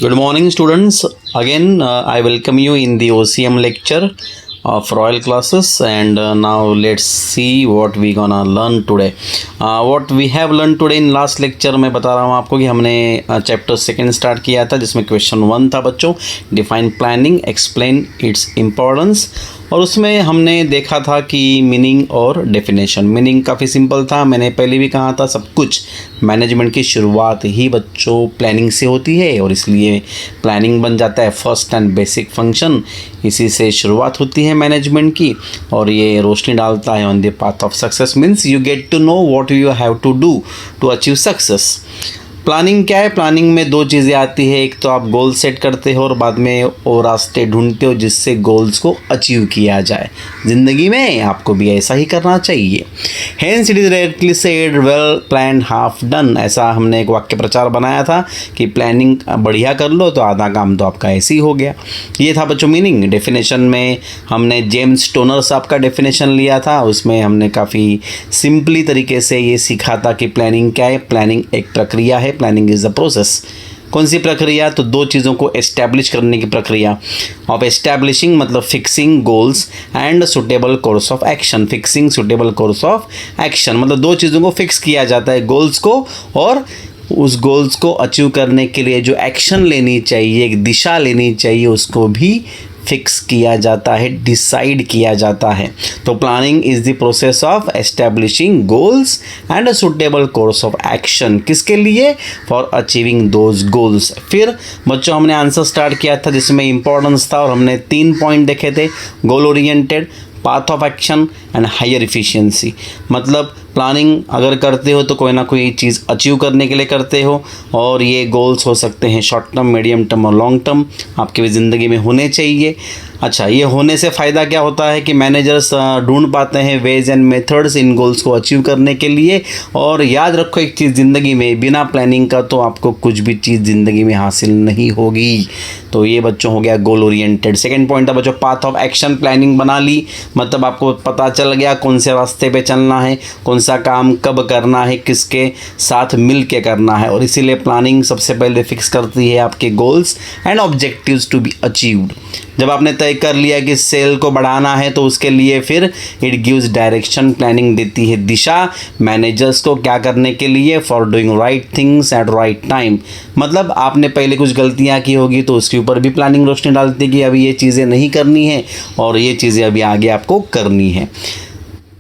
Good morning, students. Again, I welcome you in the OCM lecture of Royal classes, and now let's see what we gonna learn today. What we have learned today in last lecture मैं बता रहा हूँ आपको कि हमने chapter second start किया था, जिसमें क्वेश्चन 1 था बच्चों, define planning, explain its importance. और उसमें हमने देखा था कि मीनिंग और डेफिनेशन। मीनिंग काफ़ी सिंपल था, मैंने पहले भी कहा था, सब कुछ मैनेजमेंट की शुरुआत ही बच्चों प्लानिंग से होती है, और इसलिए प्लानिंग बन जाता है फर्स्ट एंड बेसिक फंक्शन। इसी से शुरुआत होती है मैनेजमेंट की, और ये रोशनी डालता है on the path of success. Means you get to know what you have to do to achieve success. Planning क्या है? प्लानिंग में दो चीज़ें आती है, एक तो आप गोल सेट करते हो और बाद में वो रास्ते ढूंढते हो जिससे गोल्स को अचीव किया जाए। ज़िंदगी में आपको भी ऐसा ही करना चाहिए। Hence it is directly said well plan half done. ऐसा हमने एक वाक्य प्रचार बनाया था कि प्लानिंग बढ़िया कर लो तो आधा काम तो आपका ऐसे ही हो गया। ये था बच्चों मीनिंग। डेफिनेशन में हमने जेम्स टोनर साहब का डेफिनेशन लिया था, उसमें हमने काफ़ी सिंपली तरीके से ये सीखा था कि प्लानिंग क्या है। प्लानिंग एक प्रक्रिया है, प्लानिंग इज द प्रोसेस। कौन सी प्रक्रिया? तो दो चीज़ों को एस्टैब्लिश करने की प्रक्रिया। ऑफ एस्टैब्लिशिंग मतलब fixing goals and suitable course of action. Fixing suitable course of action मतलब दो चीज़ों को फिक्स किया जाता है, गोल्स को, और उस गोल्स को अचीव करने के लिए जो एक्शन लेनी चाहिए, एक दिशा लेनी चाहिए, उसको भी फिक्स किया जाता है, डिसाइड किया जाता है। तो planning is the process of establishing goals and a suitable course of action. किसके लिए? For achieving those goals. फिर बच्चों हमने आंसर स्टार्ट किया था जिसमें इंपॉर्टेंस था, और हमने 3 पॉइंट देखे थे। Goal oriented, path of action and higher efficiency. मतलब प्लानिंग अगर करते हो तो कोई ना कोई चीज़ अचीव करने के लिए करते हो, और ये गोल्स हो सकते हैं शॉर्ट टर्म, मीडियम टर्म और लॉन्ग टर्म, आपकी भी ज़िंदगी में होने चाहिए। अच्छा, ये होने से फ़ायदा क्या होता है कि मैनेजर्स ढूंढ पाते हैं वेज एंड मेथड्स इन गोल्स को अचीव करने के लिए। और याद रखो एक चीज़, ज़िंदगी में बिना प्लानिंग का तो आपको कुछ भी चीज़ ज़िंदगी में हासिल नहीं होगी। तो ये बच्चों हो गया गोल ओरिएंटेड। सेकेंड पॉइंट था बच्चों पाथ ऑफ एक्शन। प्लानिंग बना ली मतलब आपको पता चल गया कौन से रास्ते पे चलना है, कौन सा काम कब करना है, किसके साथ मिल के करना है। और इसीलिए प्लानिंग सबसे पहले फिक्स करती है आपके goals and objectives to be achieved. जब आपने तय कर लिया कि सेल को बढ़ाना है तो उसके लिए फिर इट गिव्स डायरेक्शन। प्लानिंग देती है दिशा मैनेजर्स को क्या करने के लिए, for doing right things at right time. मतलब आपने पहले कुछ गलतियां की होगी तो उसके ऊपर भी प्लानिंग रोशनी डालती है कि अभी ये चीज़ें नहीं करनी है और ये चीज़ें अभी आगे आपको करनी है।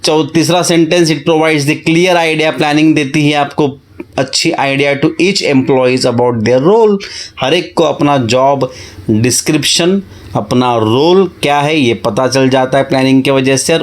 तीसरा sentence, it provides the clear idea. Planning देती है आपको अच्छी idea to each employees about their role. हर एक को अपना जॉब डिस्क्रिप्शन, अपना रोल क्या है ये पता चल जाता है प्लानिंग की वजह से, और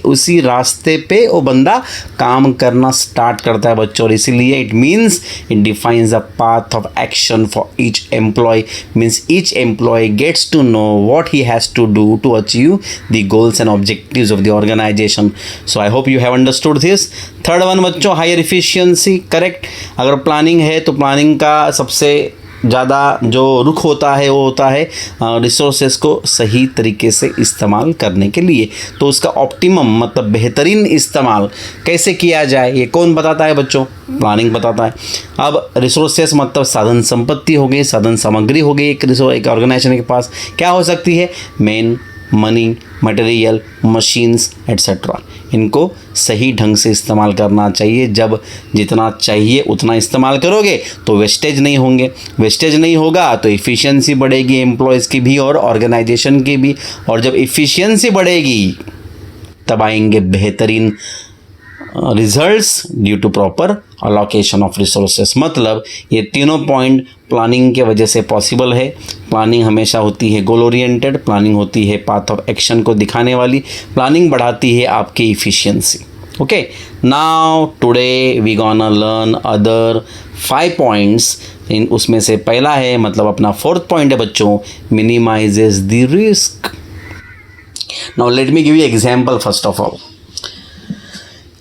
उसी रास्ते पे वो बंदा काम करना स्टार्ट करता है बच्चों। और इसीलिए it means it defines the path of action for each employee. Means each employee gets to know what he has to do to achieve the goals and objectives of the organisation. So I hope you have understood this. Third one बच्चों higher efficiency. Correct, अगर planning है तो planning का सबसे ज़्यादा जो रुख होता है वो होता है रिसोर्सेज को सही तरीके से इस्तेमाल करने के लिए। तो उसका ऑप्टिमम मतलब बेहतरीन इस्तेमाल कैसे किया जाए ये कौन बताता है बच्चों? प्लानिंग बताता है। अब रिसोर्सेज मतलब साधन संपत्ति हो गई, साधन सामग्री हो गई। एक ऑर्गेनाइजेशन के पास क्या हो सकती है? Main money, material, machines etcetera. इनको सही ढंग से इस्तेमाल करना चाहिए। जब जितना चाहिए उतना इस्तेमाल करोगे तो वेस्टेज नहीं होंगे, वेस्टेज नहीं होगा तो इफ़िशियंसी बढ़ेगी एम्प्लॉयज़ की भी और ऑर्गेनाइजेशन की भी। और जब इफ़िशियंसी बढ़ेगी तब आएंगे बेहतरीन results due to proper allocation of resources. मतलब ये तीनों पॉइंट प्लानिंग के वजह से पॉसिबल है। प्लानिंग हमेशा होती है गोल ओरिएंटेड, प्लानिंग होती है पाथ ऑफ एक्शन को दिखाने वाली, प्लानिंग बढ़ाती है आपकी efficiency. Okay, now today we gonna learn other 5 points. इन उसमें से पहला है मतलब अपना 4th पॉइंट है बच्चों, minimises the risk. Now let me give you example. First of all,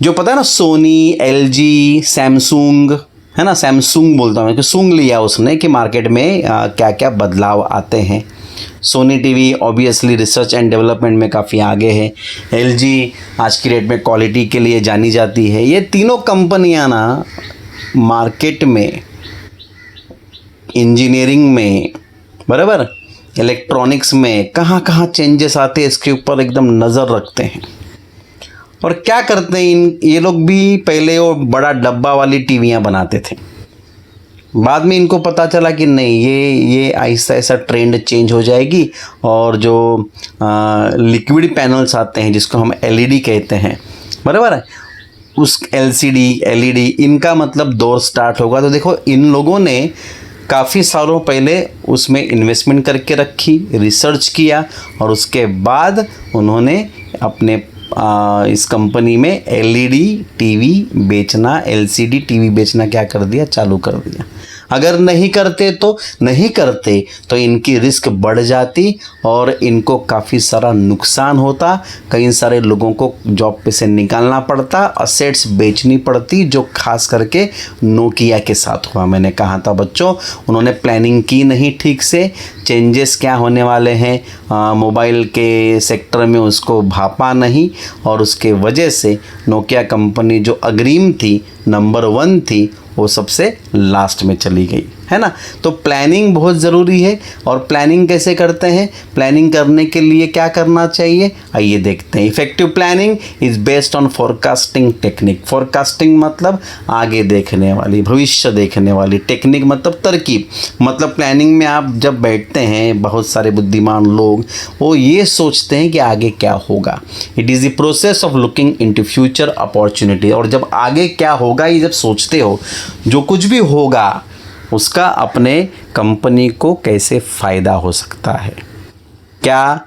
जो पता है ना सोनी, LG, सैमसंग है ना, सैमसंग बोलता हूँ कि सूंघ लिया उसने कि मार्केट में क्या क्या बदलाव आते हैं। Sony TV obviously research and development में काफ़ी आगे है। LG आज की डेट में क्वालिटी के लिए जानी जाती है। ये तीनों कंपनियां ना मार्केट में इंजीनियरिंग में, बराबर, इलेक्ट्रॉनिक्स में कहाँ कहाँ चेंजेस आते हैं इसके ऊपर एकदम नज़र रखते हैं। और क्या करते हैं ये लोग भी, पहले वो बड़ा डब्बा वाली टीवियाँ बनाते थे, बाद में इनको पता चला कि नहीं, ये ऐसा ऐसा ट्रेंड चेंज हो जाएगी और जो लिक्विड पैनल्स आते हैं जिसको हम एलईडी कहते हैं, बराबर है, उस एलसीडी एलईडी इनका मतलब दौर स्टार्ट होगा। तो देखो इन लोगों ने काफ़ी सालों पहले उसमें इन्वेस्टमेंट करके रखी, रिसर्च किया और उसके बाद उन्होंने अपने इस कंपनी में एलईडी टीवी बेचना, एलसीडी टीवी बेचना क्या कर दिया, चालू कर दिया। अगर नहीं करते तो इनकी रिस्क बढ़ जाती और इनको काफ़ी सारा नुकसान होता, कई सारे लोगों को जॉब पे से निकालना पड़ता, असेट्स बेचनी पड़ती, जो खास करके नोकिया के साथ हुआ। मैंने कहा था बच्चों, उन्होंने प्लानिंग की नहीं ठीक से, चेंजेस क्या होने वाले हैं मोबाइल के सेक्टर में उसको भापा नहीं और उसके वजह से नोकिया कंपनी जो अग्रिम थी, नंबर 1 थी, वो सबसे लास्ट में चली गई, है ना। तो प्लानिंग बहुत ज़रूरी है। और प्लानिंग कैसे करते हैं, प्लानिंग करने के लिए क्या करना चाहिए, आइए देखते हैं। Effective planning is based on forecasting technique. Forecasting मतलब आगे देखने वाली, भविष्य देखने वाली, टेक्निक मतलब तरकीब। मतलब प्लानिंग में आप जब बैठते हैं, बहुत सारे बुद्धिमान लोग वो ये सोचते हैं कि आगे क्या होगा। It is the process of looking into future opportunity. और जब आगे क्या होगा ये जब सोचते हो, जो कुछ भी होगा उसका अपने कंपनी को कैसे फ़ायदा हो सकता है, क्या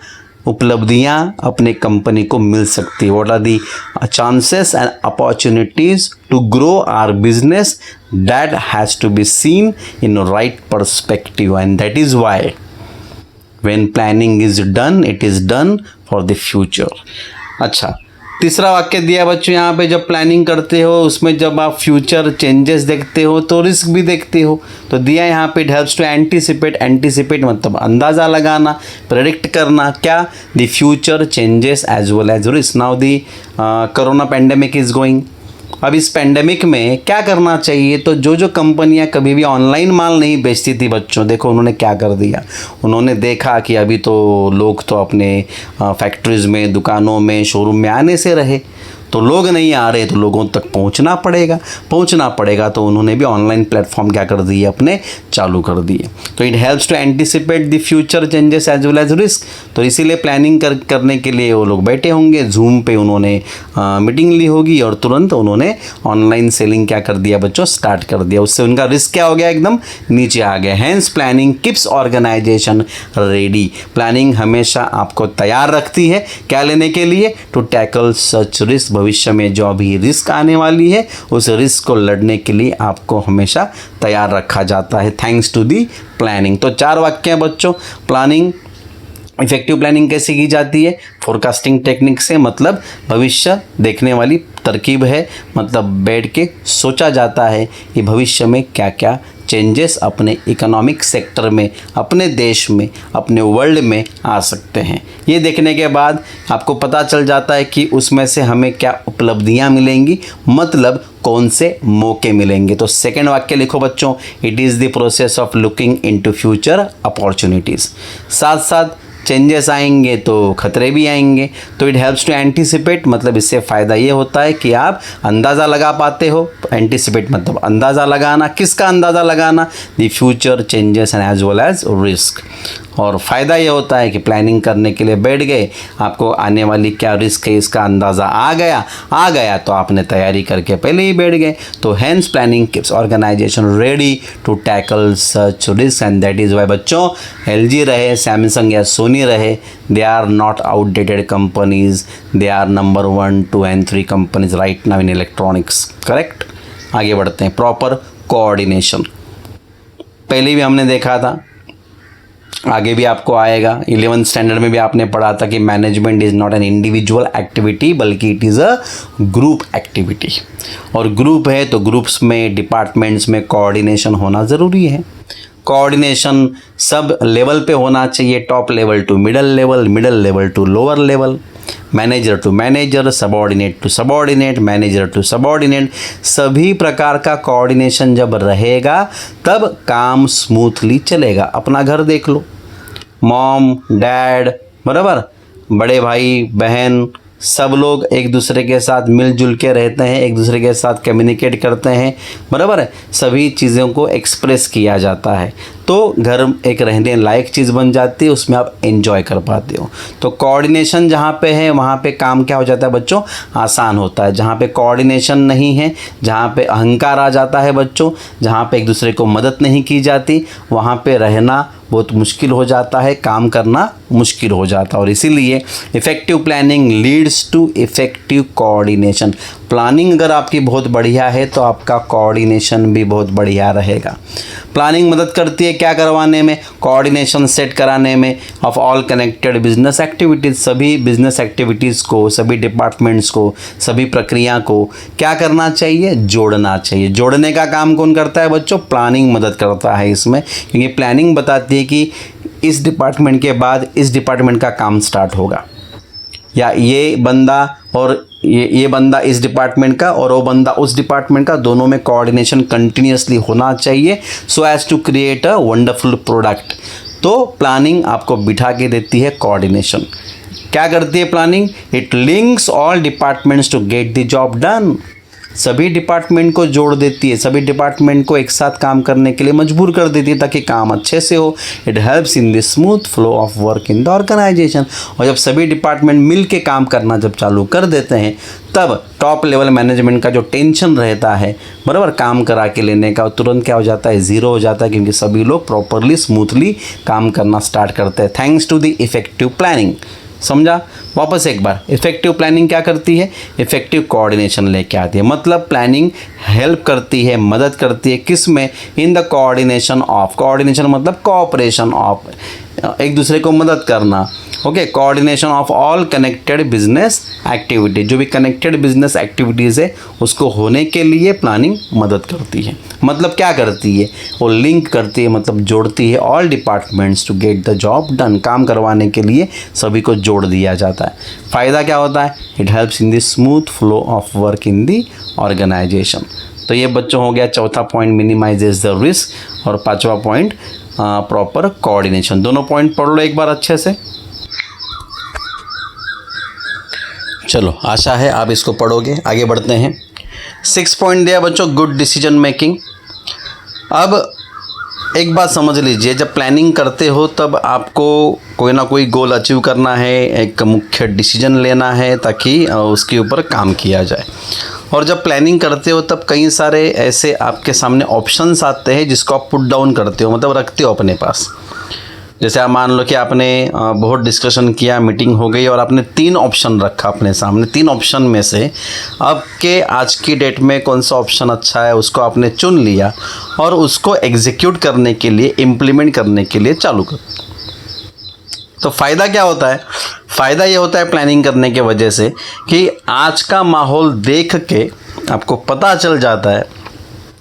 उपलब्धियां अपने कंपनी को मिल सकती है, what are the chances and opportunities to grow our business, that has to be seen in right perspective and that is why when planning is done, it is done for the future. अच्छा, तीसरा वाक्य दिया बच्चों यहाँ पे, जब planning करते हो उसमें जब आप फ्यूचर चेंजेस देखते हो तो रिस्क भी देखते हो। तो दिया यहाँ पे, it helps to anticipate. Anticipate मतलब अंदाज़ा लगाना, प्रेडिक्ट करना, क्या, the future changes as well as risk. Now the corona pandemic is going. अब इस पेंडेमिक में क्या करना चाहिए, तो जो कंपनियां कभी भी ऑनलाइन माल नहीं बेचती थी बच्चों, देखो उन्होंने क्या कर दिया। उन्होंने देखा कि अभी तो लोग तो अपने फैक्ट्रीज़ में, दुकानों में, शोरूम में आने से रहे, तो लोग नहीं आ रहे तो लोगों तक पहुंचना पड़ेगा। तो उन्होंने भी ऑनलाइन प्लेटफॉर्म क्या कर दिए, अपने चालू कर दिए। तो it helps to anticipate the future changes as well as risk. तो इसीलिए प्लानिंग करने के लिए वो लोग बैठे होंगे, जूम पे उन्होंने मीटिंग ली होगी और तुरंत उन्होंने ऑनलाइन सेलिंग क्या कर दिया बच्चों, स्टार्ट कर दिया। उससे उनका रिस्क क्या हो गया, एकदम नीचे आ गया। Hence planning keeps organisation ready. Planning हमेशा आपको तैयार रखती है क्या लेने के लिए, टू टैकल सच रिस्क। भविष्य में जो अभी रिस्क आने वाली है उस रिस्क को लड़ने के लिए आपको हमेशा तैयार रखा जाता है, थैंक्स टू दी प्लानिंग। तो 4 वाक्य हैं बच्चों। प्लानिंग, इफेक्टिव प्लानिंग कैसे की जाती है, फोरकास्टिंग टेक्निक से, मतलब भविष्य देखने वाली तरकीब है, मतलब बैठ के सोचा जाता है कि भविष्य में क्या क्या चेंजेस अपने इकोनॉमिक सेक्टर में, अपने देश में, अपने वर्ल्ड में आ सकते हैं। ये देखने के बाद आपको पता चल जाता है कि उसमें से हमें क्या उपलब्धियां मिलेंगी, मतलब कौन से मौके मिलेंगे। तो सेकंड वाक्य लिखो बच्चों, it is the process of looking into future opportunities. साथ साथ चेंजेस आएंगे तो खतरे भी आएंगे। तो इट हेल्प्स टू एंटीसिपेट, मतलब इससे फ़ायदा ये होता है कि आप अंदाज़ा लगा पाते हो। एंटीसिपेट मतलब अंदाज़ा लगाना, किसका अंदाज़ा लगाना, the future changes and as well as risk. और फ़ायदा ये होता है कि प्लानिंग करने के लिए बैठ गए, आपको आने वाली क्या रिस्क है इसका अंदाज़ा आ गया तो आपने तैयारी करके पहले ही बैठ गए। तो hence planning keeps organisation ready to tackle such risk and that is why बच्चों LG रहे, सैमसंग या सोनी रहे, they are not outdated companies, they are number 1, 2 and 3 companies right now in electronics. Correct. आगे बढ़ते हैं। Proper coordination पहले भी हमने देखा था, आगे भी आपको आएगा। 11th स्टैंडर्ड में भी आपने पढ़ा था कि management is not an individual activity बल्कि it is a group activity. और ग्रुप है तो ग्रुप्स में, डिपार्टमेंट्स में कोऑर्डिनेशन होना ज़रूरी है। कोऑर्डिनेशन सब लेवल पे होना चाहिए, top level to middle level, middle level to lower level, manager to manager, subordinate to subordinate, manager to subordinate. सभी प्रकार का कोऑर्डिनेशन जब रहेगा तब काम स्मूथली चलेगा। अपना घर देख लो, मॉम डैड बराबर, बड़े भाई बहन सब लोग एक दूसरे के साथ मिलजुल के रहते हैं, एक दूसरे के साथ कम्युनिकेट करते हैं बराबर है, सभी चीज़ों को एक्सप्रेस किया जाता है तो घर एक रहने लायक चीज़ बन जाती है, उसमें आप एंजॉय कर पाते हो। तो कोऑर्डिनेशन जहाँ पे है वहाँ पे काम क्या हो जाता है बच्चों, आसान होता है। जहाँ पे कोऑर्डिनेशन नहीं है, जहाँ पे अहंकार आ जाता है बच्चों, जहाँ पे एक दूसरे को मदद नहीं की जाती, वहाँ पे रहना बहुत मुश्किल हो जाता है, काम करना मुश्किल हो जाता है। और इसीलिए effective planning leads to effective coordination. Planning अगर आपकी बहुत बढ़िया है तो आपका कोऑर्डिनेशन भी बहुत बढ़िया रहेगा। प्लानिंग मदद करती है क्या करवाने में, कोऑर्डिनेशन सेट कराने में of all connected business activities. सभी बिजनेस एक्टिविटीज़ को, सभी डिपार्टमेंट्स को, सभी प्रक्रिया को क्या करना चाहिए, जोड़ना चाहिए। जोड़ने का काम कौन करता है बच्चों, प्लानिंग मदद करता है इसमें, क्योंकि प्लानिंग बताती है कि इस डिपार्टमेंट के बाद इस डिपार्टमेंट का काम स्टार्ट होगा, या ये बंदा और ये बंदा इस डिपार्टमेंट का और वो बंदा उस डिपार्टमेंट का, दोनों में कोऑर्डिनेशन कंटिन्यूसली होना चाहिए so as to create a wonderful product. तो प्लानिंग आपको बिठा के देती है कोऑर्डिनेशन। क्या करती है planning, it links all departments to get the job done. सभी डिपार्टमेंट को जोड़ देती है, सभी डिपार्टमेंट को एक साथ काम करने के लिए मजबूर कर देती है ताकि काम अच्छे से हो। It helps in the smooth flow of work in the organisation. और जब सभी डिपार्टमेंट मिल के काम करना जब चालू कर देते हैं तब टॉप लेवल मैनेजमेंट का जो टेंशन रहता है बराबर काम करा के लेने का, तुरंत क्या हो जाता है, ज़ीरो हो जाता है, क्योंकि सभी लोग प्रॉपरली स्मूथली काम करना स्टार्ट करते हैं thanks to the effective planning. समझा? वापस एक बार, इफेक्टिव प्लानिंग क्या करती है, इफेक्टिव कोऑर्डिनेशन लेके आती है। मतलब प्लानिंग हेल्प करती है, मदद करती है किस में, in the coordination of. Coordination मतलब कोऑपरेशन ऑफ, एक दूसरे को मदद करना। Okay, coordination of all connected business activity. जो भी कनेक्टेड बिजनेस एक्टिविटीज़ है उसको होने के लिए प्लानिंग मदद करती है। मतलब क्या करती है, वो लिंक करती है, मतलब जोड़ती है all departments to get the job done. काम करवाने के लिए सभी को जोड़ दिया जाता है। फ़ायदा क्या होता है, it helps in the smooth flow of work in the organisation. तो ये बच्चों हो गया चौथा पॉइंट, मिनिमाइजेज द रिस्क, और पांचवा पॉइंट प्रॉपर कोऑर्डिनेशन। दोनों पॉइंट पढ़ लो एक बार अच्छे से। चलो, आशा है आप इसको पढ़ोगे। आगे बढ़ते हैं। 6 पॉइंट दिया बच्चों, गुड डिसीजन मेकिंग। अब एक बात समझ लीजिए, जब प्लानिंग करते हो तब आपको कोई ना कोई गोल अचीव करना है, एक मुख्य डिसीजन लेना है ताकि उसके ऊपर काम किया जाए। और जब प्लानिंग करते हो तब कई सारे ऐसे आपके सामने ऑप्शंस आते हैं जिसको आप पुट डाउन करते हो, मतलब रखते हो अपने पास। जैसे आप मान लो कि आपने बहुत डिस्कशन किया, मीटिंग हो गई और आपने 3 ऑप्शन रखा अपने सामने। 3 ऑप्शन में से आपके आज की डेट में कौन सा ऑप्शन अच्छा है उसको आपने चुन लिया और उसको एग्जीक्यूट करने के लिए, इम्प्लीमेंट करने के लिए चालू कर। तो फ़ायदा क्या होता है, फ़ायदा ये होता है प्लानिंग करने के वजह से कि आज का माहौल देख के आपको पता चल जाता है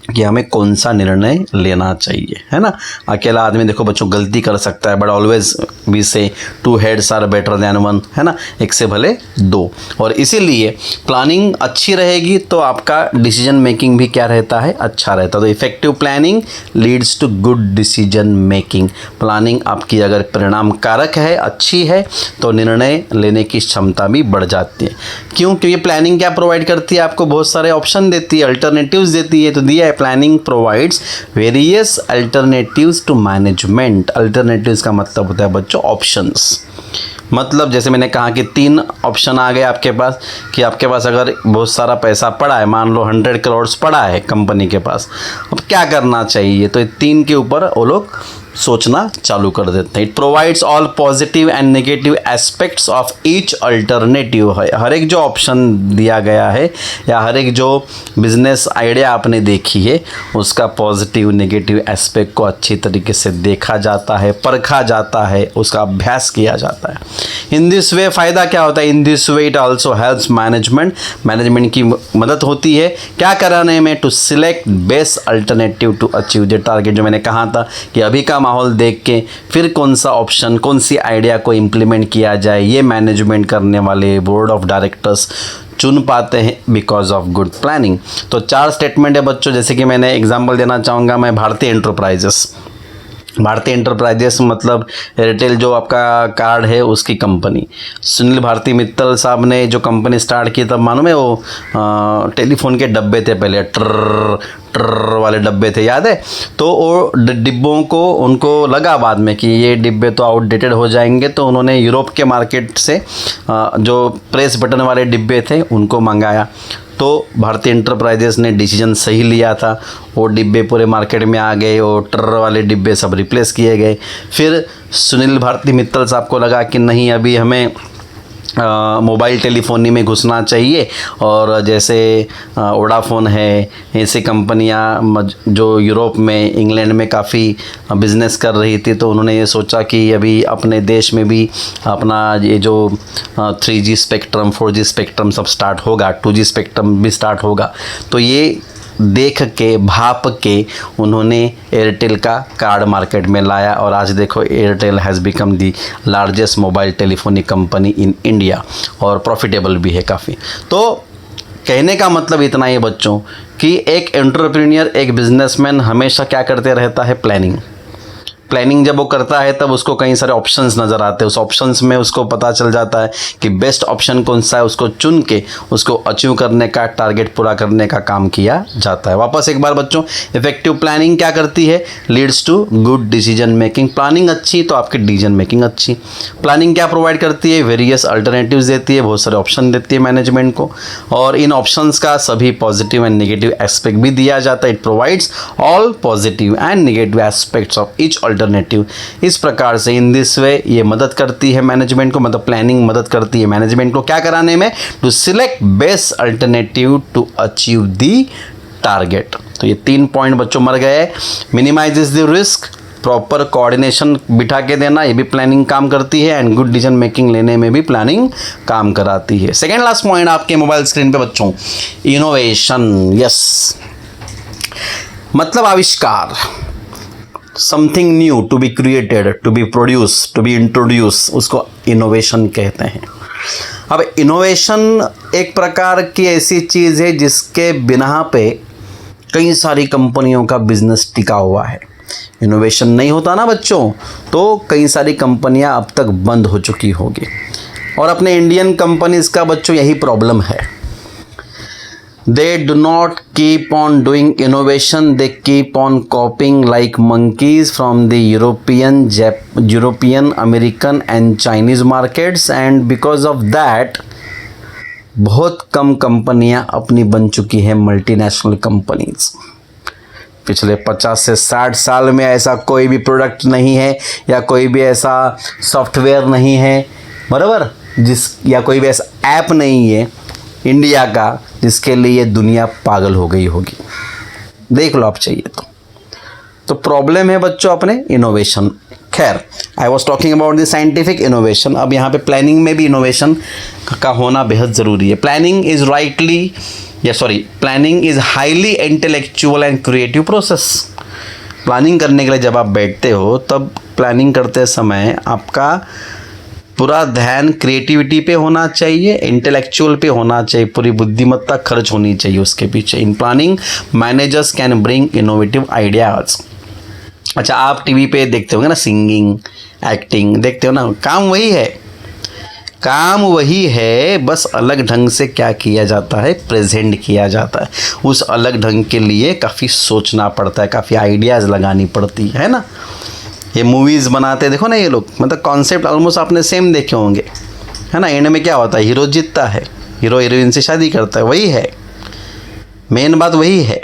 कि हमें कौन सा निर्णय लेना चाहिए, है ना। अकेला आदमी देखो बच्चों गलती कर सकता है, बट ऑलवेज वी से 2 हेड्स आर बेटर देन 1, है ना, एक से भले 2। और इसीलिए प्लानिंग अच्छी रहेगी तो आपका डिसीजन मेकिंग भी क्या रहता है, अच्छा रहता है। तो effective planning leads to good decision making. Planning आपकी अगर परिणाम कारक है, अच्छी है, तो निर्णय लेने की क्षमता भी बढ़ जाती है। क्यों? क्योंकि प्लानिंग क्या प्रोवाइड करती है, आपको बहुत सारे ऑप्शन देती है, अल्टरनेटिव्स देती है। तो दिया है, planning provides various alternatives to management. Alternatives का मतलब होता है बच्चों ऑप्शंस। मतलब जैसे मैंने कहा कि 3 ऑप्शन आ गए आपके पास, कि आपके पास अगर बहुत सारा पैसा पड़ा है, मान लो 100 करोड़ पड़ा है कंपनी के पास, अब क्या करना चाहिए। तो 3 के ऊपर वो लोग सोचना चालू कर देते हैं। It provides all positive and negative aspects of each alternative है। हर एक जो ऑप्शन दिया गया है या हर एक जो बिजनेस आइडिया आपने देखी है उसका पॉजिटिव नेगेटिव एस्पेक्ट को अच्छी तरीके से देखा जाता है, परखा जाता है, उसका अभ्यास किया जाता है। इन दिस वे फ़ायदा क्या होता है? In this way it also helps management की मदद होती है क्या कराने में? To select best alternative to achieve the target. जो मैंने कहा था कि अभी का माहौल देख के फिर कौन सा ऑप्शन, कौन सी आइडिया को इम्प्लीमेंट किया जाए, ये मैनेजमेंट करने वाले बोर्ड ऑफ डायरेक्टर्स चुन पाते हैं बिकॉज ऑफ गुड प्लानिंग। तो 4 स्टेटमेंट है बच्चों, जैसे कि मैंने एग्जांपल देना चाहूँगा मैं। भारतीय एंटरप्राइजेस मतलब एयरटेल जो आपका कार्ड है उसकी कंपनी। सुनील भारती मित्तल साहब ने जो कंपनी स्टार्ट की तब मालूम है वो टेलीफोन के डब्बे थे पहले, ट्र वाले डब्बे थे, याद है? तो वो डिब्बों को उनको लगा बाद में कि ये डिब्बे तो आउटडेटेड हो जाएंगे, तो उन्होंने यूरोप के मार्केट से जो प्रेस बटन वाले डिब्बे थे उनको मंगाया। तो भारतीय एंटरप्राइजेस ने डिसीजन सही लिया था, वो डिब्बे पूरे मार्केट में आ गए, वो ट्र वाले डिब्बे सब रिप्लेस किए गए। फिर सुनील भारती मित्तल साहब को लगा कि नहीं, अभी हमें मोबाइल टेलीफोनी में घुसना चाहिए, और जैसे वोडाफोन है, ऐसी कंपनियां जो यूरोप में, इंग्लैंड में काफ़ी बिजनेस कर रही थी, तो उन्होंने ये सोचा कि अभी अपने देश में भी अपना ये जो 3G स्पेक्ट्रम, 4G स्पेक्ट्रम सब स्टार्ट होगा, 2G स्पेक्ट्रम भी स्टार्ट होगा। तो ये देख के, भाप के उन्होंने एयरटेल का कार्ड मार्केट में लाया, और आज देखो Airtel has become the largest mobile telephony company in India, और प्रॉफिटेबल भी है काफ़ी। तो कहने का मतलब इतना ही बच्चों कि एक एंटरप्रेन्योर, एक बिजनेसमैन हमेशा क्या करते रहता है? प्लानिंग जब वो करता है तब उसको कई सारे ऑप्शंस नज़र आते हैं। उस ऑप्शंस में उसको पता चल जाता है कि बेस्ट ऑप्शन कौन सा है, उसको चुन के उसको अचीव करने का, टारगेट पूरा करने का काम किया जाता है। वापस एक बार बच्चों, इफेक्टिव प्लानिंग क्या करती है? Leads to good decision making. Planning अच्छी तो आपकी डिसीजन मेकिंग अच्छी। प्लानिंग क्या प्रोवाइड करती है? वेरियस अल्टरनेटिव्स देती है, बहुत सारे ऑप्शन देती है मैनेजमेंट को, और इन ऑप्शंस का सभी पॉजिटिव एंड नेगेटिव एस्पेक्ट भी दिया जाता है। It provides all positive and negative aspects of each alternative. इस प्रकार से इन दिस वे ये मदद करती है मैनेजमेंट को, मतलब प्लानिंग मदद करती है मैनेजमेंट को क्या कराने में? To select best alternative to achieve the target. तो ये 3 पॉइंट बच्चों मर गए। Minimises the risk, proper coordination बिठा के देना, ये भी प्लानिंग काम करती है, एंड गुड डिसीजन मेकिंग लेने में भी प्लानिंग काम कराती है। सेकेंड लास्ट पॉइंट आपके मोबाइल स्क्रीन पे बच्चों, इनोवेशन। यस, मतलब आविष्कार, something new to be created, to be produce, to be introduce, उसको इनोवेशन कहते हैं। अब इनोवेशन एक प्रकार की ऐसी चीज़ है जिसके बिना पे कई सारी कंपनियों का बिजनेस टिका हुआ है। इनोवेशन नहीं होता ना बच्चों, तो कई सारी कंपनियां अब तक बंद हो चुकी होगी, और अपने इंडियन कंपनीज का बच्चों यही प्रॉब्लम है। They do not keep on doing innovation, they keep on copying like monkeys from the European, American and Chinese markets, and because of that बहुत कम कंपनियां अपनी बन चुकी हैं मल्टीनेशनल कंपनीज। पिछले 50 से 60 साल में ऐसा कोई भी प्रोडक्ट नहीं है या कोई भी ऐसा सॉफ्टवेयर नहीं है, बराबर, या कोई भी ऐसा ऐप नहीं है इंडिया का जिसके लिए दुनिया पागल हो गई होगी। देख लो आप चाहिए तो प्रॉब्लम है बच्चों अपने इनोवेशन। खैर, I was talking about the scientific innovation. अब यहाँ पे प्लानिंग में भी इनोवेशन का होना बेहद ज़रूरी है। Planning is highly intellectual and creative process. Planning करने के लिए जब आप बैठते हो तब प्लानिंग करते समय आपका पूरा ध्यान क्रिएटिविटी पे होना चाहिए, इंटेलेक्चुअल पे होना चाहिए, पूरी बुद्धिमत्ता खर्च होनी चाहिए उसके पीछे। In planning managers can bring innovative ideas. अच्छा, आप टीवी पे देखते होंगे ना, सिंगिंग, एक्टिंग देखते हो ना, काम वही है, बस अलग ढंग से क्या किया जाता है, प्रेजेंट किया जाता है। उस अलग ढंग के लिए काफ़ी सोचना पड़ता है, काफ़ी आइडियाज़ लगानी पड़ती है ना। ये मूवीज़ बनाते देखो ना ये लोग, मतलब कॉन्सेप्ट ऑलमोस्ट आपने सेम देखे होंगे, है ना। एंड में क्या होता है, हीरो जीतता है, हीरो हीरोइन से शादी करता है, वही है मेन बात, वही है।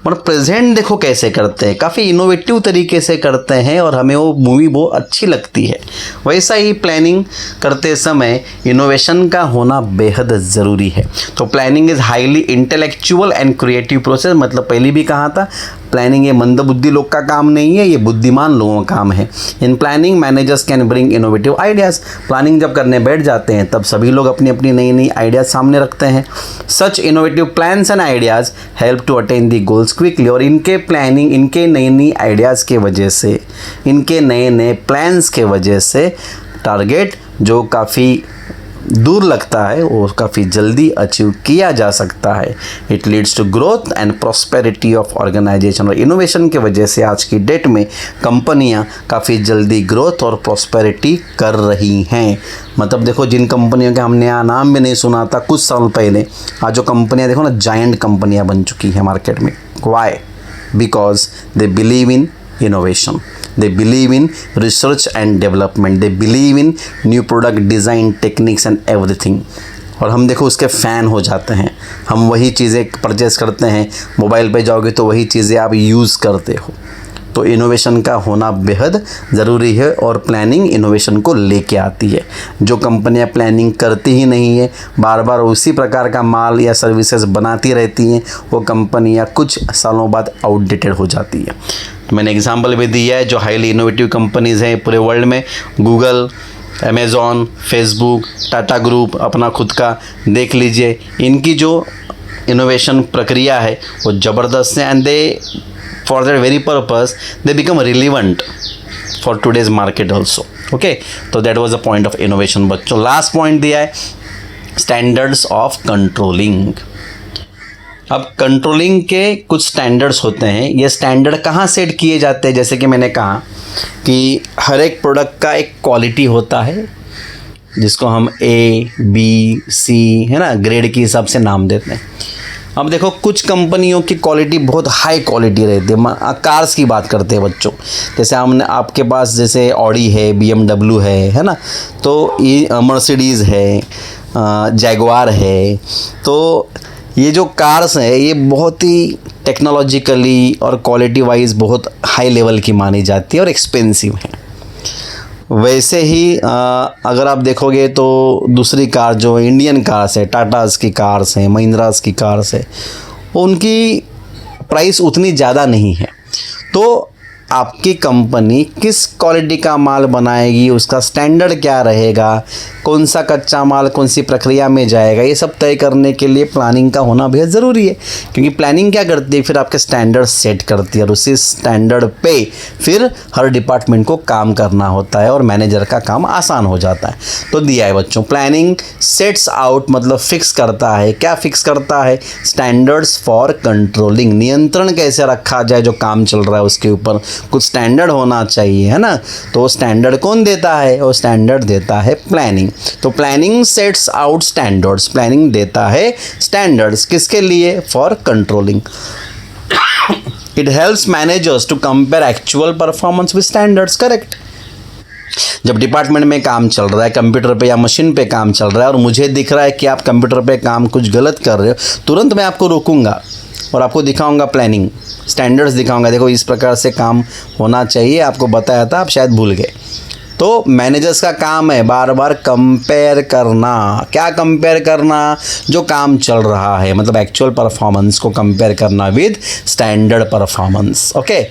मतलब प्रेजेंट देखो कैसे करते हैं, काफ़ी इनोवेटिव तरीके से करते हैं और हमें वो मूवी बहुत अच्छी लगती है। वैसा ही प्लानिंग करते समय इनोवेशन का होना बेहद ज़रूरी है। तो planning is highly intellectual and creative process, मतलब पहले भी कहा था प्लानिंग ये मंदबुद्धि लोग का काम नहीं है, ये बुद्धिमान लोगों का काम है। In planning managers can bring innovative ideas. Planning जब करने बैठ जाते हैं तब सभी लोग अपनी अपनी नई नई आइडियाज़ सामने रखते हैं। Such innovative plans and ideas help to attain the goals quickly. और इनके प्लानिंग, इनके नई नई आइडियाज़ के वजह से, इनके नए नए प्लान्स के वजह से टारगेट जो काफ़ी दूर लगता है वो काफ़ी जल्दी अचीव किया जा सकता है। It leads to growth and prosperity of organisation. और इनोवेशन के वजह से आज की डेट में कंपनियां काफ़ी जल्दी ग्रोथ और प्रॉस्पेरिटी कर रही हैं। मतलब देखो जिन कंपनियों के हमने यहाँ नाम भी नहीं सुना था कुछ साल पहले, आज जो कंपनियां देखो ना जायंट कंपनियां बन चुकी हैं मार्केट में। Why? Because they believe in innovation, they believe in research and development, they believe in new product design techniques and everything। और हम देखो उसके फ़ैन हो जाते हैं, हम वही चीज़ें परचेस करते हैं। मोबाइल पे जाओगे तो वही चीज़ें आप यूज़ करते हो। तो इनोवेशन का होना बेहद ज़रूरी है और प्लानिंग इनोवेशन को लेके आती है। जो कंपनियां प्लानिंग करती ही नहीं है, बार बार उसी प्रकार का माल या सर्विसेज बनाती रहती हैं, वो कंपनियां कुछ सालों बाद आउटडेटेड हो जाती है। मैंने एग्जांपल भी दिया है जो हाईली इनोवेटिव कंपनीज़ हैं पूरे वर्ल्ड में, Google, Amazon, Facebook, Tata group, अपना खुद का देख लीजिए। इनकी जो इनोवेशन प्रक्रिया है वो ज़बरदस्त है and they for that very purpose they become relevant for today's market also। okay, तो that was the point of innovation। बच्चों लास्ट पॉइंट दिया है स्टैंडर्ड्स ऑफ कंट्रोलिंग। अब कंट्रोलिंग के कुछ स्टैंडर्ड्स होते हैं। ये स्टैंडर्ड कहाँ सेट किए जाते हैं? जैसे कि मैंने कहा कि हर एक प्रोडक्ट का एक क्वालिटी होता है जिसको हम A, B, C है ना ग्रेड के हिसाब से नाम देते हैं। अब देखो कुछ कंपनियों की क्वालिटी बहुत हाई क्वालिटी रहती है। कार्स की बात करते हैं बच्चों, जैसे हमने आपके पास जैसे ऑडी है, BMW है ना, तो ये मर्सिडीज़ है, जैगवार है। तो ये जो कार्स हैं ये बहुत ही टेक्नोलॉजिकली और क्वालिटी वाइज बहुत हाई लेवल की मानी जाती है और एक्सपेंसिव है। वैसे ही अगर आप देखोगे तो दूसरी कार जो इंडियन कार्स है, टाटास की कार्स हैं, महिंद्रास की कार्स है, उनकी प्राइस उतनी ज़्यादा नहीं है। तो आपकी कंपनी किस क्वालिटी का माल बनाएगी, उसका स्टैंडर्ड क्या रहेगा, कौन सा कच्चा माल कौन सी प्रक्रिया में जाएगा, ये सब तय करने के लिए प्लानिंग का होना बेहद ज़रूरी है। क्योंकि प्लानिंग क्या करती है, फिर आपके स्टैंडर्ड सेट करती है और उसी स्टैंडर्ड पे फिर हर डिपार्टमेंट को काम करना होता है और मैनेजर का काम आसान हो जाता है। तो दिया है बच्चों, प्लानिंग सेट्स आउट मतलब फिक्स करता है। क्या फिक्स करता है? Standards for controlling. नियंत्रण कैसे रखा जाए जो काम चल रहा है उसके ऊपर कुछ स्टैंडर्ड होना चाहिए, है ना। तो स्टैंडर्ड कौन देता है? वो स्टैंडर्ड देता है प्लानिंग। तो planning sets out standards, planning देता है स्टैंडर्ड्स किसके लिए? For controlling. It helps managers to compare actual performance with standards. Correct. जब डिपार्टमेंट में काम चल रहा है, कंप्यूटर पे या मशीन पे काम चल रहा है और मुझे दिख रहा है कि आप कंप्यूटर पे काम कुछ गलत कर रहे हो, तुरंत मैं आपको रोकूंगा और आपको दिखाऊंगा प्लानिंग, स्टैंडर्ड्स दिखाऊंगा, देखो इस प्रकार से काम होना चाहिए, आपको बताया था, आप शायद भूल गए। तो मैनेजर्स का काम है बार बार कंपेयर करना। क्या कंपेयर करना? जो काम चल रहा है, मतलब एक्चुअल परफॉर्मेंस को कंपेयर करना विद स्टैंडर्ड परफॉर्मेंस। ओके।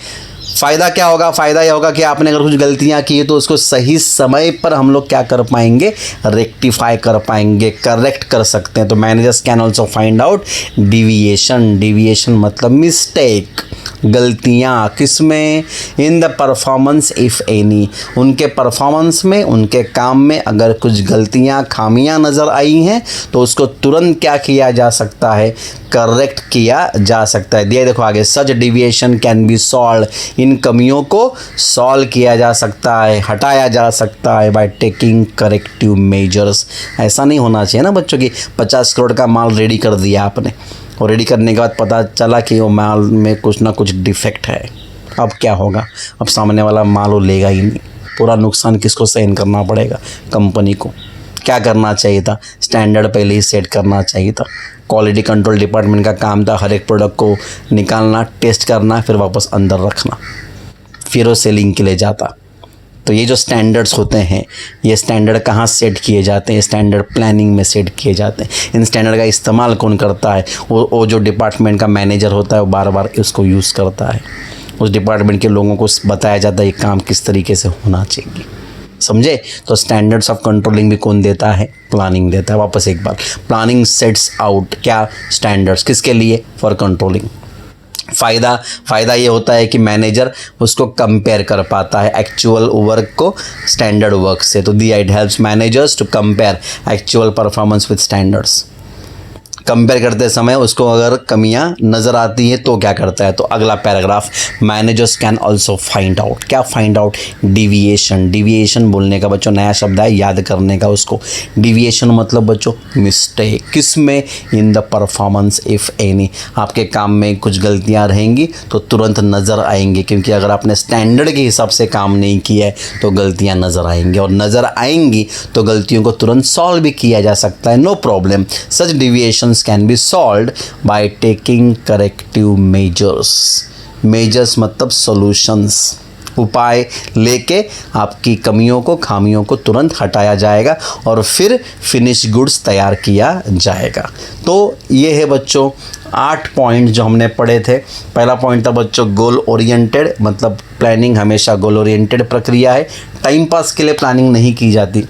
फ़ायदा क्या होगा? फ़ायदा यह होगा कि आपने अगर कुछ गलतियां की तो उसको सही समय पर हम लोग क्या कर पाएंगे? रेक्टिफाई कर पाएंगे, करेक्ट कर सकते हैं। तो managers can also find out deviation. Deviation मतलब मिस्टेक, गलतियाँ किसमें? In the performance if any. उनके परफॉर्मेंस में, उनके काम में अगर कुछ गलतियाँ, खामियाँ नज़र आई हैं तो उसको तुरंत क्या किया जा सकता है? करेक्ट किया जा सकता है। दिया देखो आगे, सच डिविएशन कैन बी सॉल्व। इन कमियों को सॉल्व किया जा सकता है, हटाया जा सकता है बाय टेकिंग करेक्टिव मेजर्स। ऐसा नहीं होना चाहिए ना बच्चों की 50 करोड़ का माल रेडी कर दिया आपने और रेडी करने के बाद पता चला कि वो माल में कुछ ना कुछ डिफेक्ट है। अब क्या होगा? अब सामने वाला माल वो लेगा ही नहीं, पूरा नुकसान किसको सहन करना पड़ेगा? कंपनी को। क्या करना चाहिए था, स्टैंडर्ड पहले ही सेट करना चाहिए था। क्वालिटी कंट्रोल डिपार्टमेंट का काम था हर एक प्रोडक्ट को निकालना, टेस्ट करना, फिर वापस अंदर रखना, फिर वो सेलिंग के लिए जाता। तो ये जो स्टैंडर्ड्स होते हैं, ये स्टैंडर्ड कहाँ सेट किए जाते हैं, स्टैंडर्ड प्लानिंग में सेट किए जाते हैं। इन स्टैंडर्ड का इस्तेमाल कौन करता है, वो जो डिपार्टमेंट का मैनेजर होता है वो बार बार उसको यूज़ करता है। उस डिपार्टमेंट के लोगों को बताया जाता है ये काम किस तरीके से होना चाहिए, समझे। तो स्टैंडर्ड्स ऑफ कंट्रोलिंग भी कौन देता है, प्लानिंग देता है। वापस एक बार, प्लानिंग सेट्स आउट क्या, स्टैंडर्ड्स, किसके लिए, फॉर कंट्रोलिंग। फ़ायदा ये होता है कि मैनेजर उसको कंपेयर कर पाता है एक्चुअल वर्क को स्टैंडर्ड वर्क से। तो it helps managers to compare actual performance with standards. Compare करते समय उसको अगर कमियां नज़र आती हैं तो क्या करता है, तो अगला paragraph, managers can also find out, क्या फाइंड आउट, डिविएशन। डिविएशन बोलने का बच्चों नया शब्द है, याद करने का उसको। डिविएशन मतलब बच्चों मिस्टेक, किस में, in the performance if any. आपके काम में कुछ गलतियां रहेंगी तो तुरंत नज़र आएंगी, क्योंकि अगर आपने स्टैंडर्ड के हिसाब से काम नहीं किया है तो गलतियाँ नज़र आएंगी, और नज़र आएंगी तो गलतियों को तुरंत सॉल्व भी किया जा सकता है, no problem. Such deviation can be solved by taking corrective measures। measures मतलब solutions, उपाय लेके आपकी कमियों को, खामियों को तुरंत हटाया जाएगा और फिर फिनिश गुड्स तैयार किया जाएगा। तो ये है बच्चों 8 पॉइंट जो हमने पढ़े थे। पहला पॉइंट था बच्चों गोल ओरिएंटेड, मतलब प्लानिंग हमेशा गोल ओरिएंटेड प्रक्रिया है, टाइम पास के लिए प्लानिंग नहीं की जाती।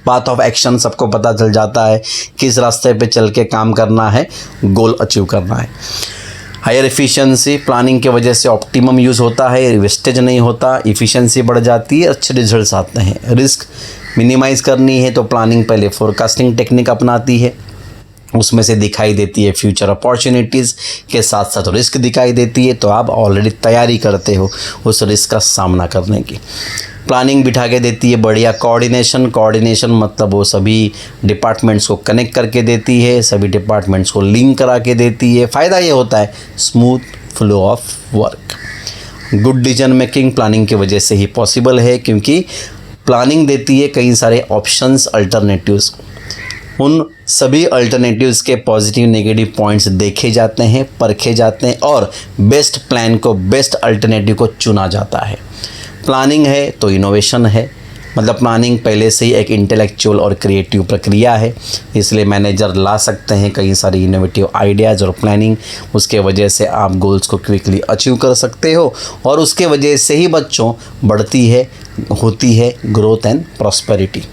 पाथ ऑफ एक्शन, सबको पता चल जाता है किस रास्ते पे चल के काम करना है, गोल अचीव करना है। हायर एफिशिएंसी, प्लानिंग की वजह से ऑप्टिमम यूज़ होता है, वेस्टेज नहीं होता, इफ़िशिएंसी बढ़ जाती है, अच्छे रिजल्ट्स आते हैं। रिस्क मिनिमाइज़ करनी है तो प्लानिंग पहले फोरकास्टिंग टेक्निक अपनाती है, उसमें से दिखाई देती है फ्यूचर अपॉर्चुनिटीज़ के साथ साथ रिस्क दिखाई देती है, तो आप ऑलरेडी तैयारी करते हो उस रिस्क का सामना करने की। प्लानिंग बिठा के देती है बढ़िया कोऑर्डिनेशन मतलब वो सभी डिपार्टमेंट्स को कनेक्ट करके देती है, सभी डिपार्टमेंट्स को लिंक करा के देती है। फ़ायदा ये होता है smooth flow of work. Good decision making planning की वजह से ही पॉसिबल है, क्योंकि प्लानिंग देती है कई सारे ऑप्शंस, अल्टरनेटिव्स। उन सभी अल्टरनेटिव्स के पॉजिटिव नेगेटिव पॉइंट्स देखे जाते हैं, परखे जाते हैं और बेस्ट प्लान को, बेस्ट अल्टरनेटिव को चुना जाता है। प्लानिंग है तो इनोवेशन है, मतलब प्लानिंग पहले से ही एक इंटेलेक्चुअल और क्रिएटिव प्रक्रिया है, इसलिए मैनेजर ला सकते हैं कई सारी इनोवेटिव आइडियाज़ और प्लानिंग। उसके वजह से आप गोल्स को क्विकली अचीव कर सकते हो और उसके वजह से ही बच्चों होती है ग्रोथ एंड प्रॉस्पेरिटी।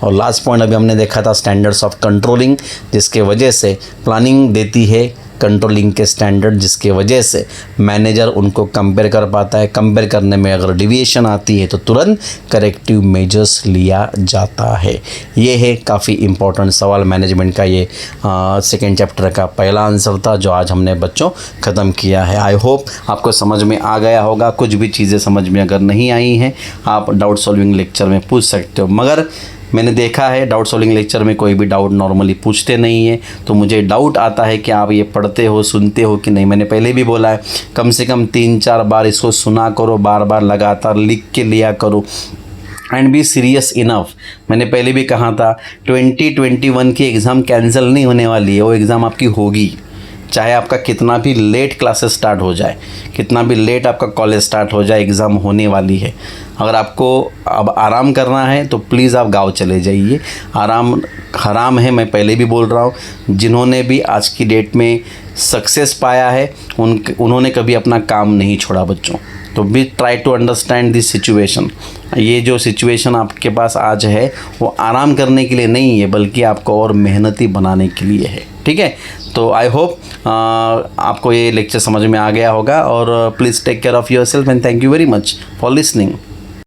और लास्ट पॉइंट अभी हमने देखा था स्टैंडर्ड्स ऑफ कंट्रोलिंग, जिसके वजह से प्लानिंग देती है कंट्रोलिंग के स्टैंडर्ड, जिसके वजह से मैनेजर उनको कंपेयर कर पाता है। कंपेयर करने में अगर डिविएशन आती है तो तुरंत करेक्टिव मेजर्स लिया जाता है। ये है काफ़ी इम्पोर्टेंट सवाल मैनेजमेंट का, ये सेकेंड चैप्टर का पहला आंसर था जो आज हमने बच्चों ख़त्म किया है। आई होप आपको समझ में आ गया होगा। कुछ भी चीज़ें समझ में अगर नहीं आई हैं आप डाउट सॉल्विंग लेक्चर में पूछ सकते हो, मगर मैंने देखा है डाउट सॉल्विंग लेक्चर में कोई भी डाउट नॉर्मली पूछते नहीं है, तो मुझे डाउट आता है कि आप ये पढ़ते हो, सुनते हो कि नहीं। मैंने पहले भी बोला है कम से कम 3-4 बार इसको सुना करो, बार बार लगातार लिख के लिया करो एंड बी सीरियस इनफ। मैंने पहले भी कहा था 2021 की एग्ज़ाम कैंसिल नहीं होने वाली है, वो एग्ज़ाम आपकी होगी, चाहे आपका कितना भी लेट क्लासेस स्टार्ट हो जाए, कितना भी लेट आपका कॉलेज स्टार्ट हो जाए, एग्ज़ाम होने वाली है। अगर आपको अब आराम करना है तो प्लीज़ आप गांव चले जाइए। आराम हराम है, मैं पहले भी बोल रहा हूँ। जिन्होंने भी आज की डेट में सक्सेस पाया है उन्होंने कभी अपना काम नहीं छोड़ा बच्चों। तो be try to understand this situation. ये जो सिचुएशन आपके पास आज है वो आराम करने के लिए नहीं है, बल्कि आपको और मेहनती बनाने के लिए है, ठीक है। तो आई होप आपको ये लेक्चर समझ में आ गया होगा और please take care of yourself and thank you very much for listening.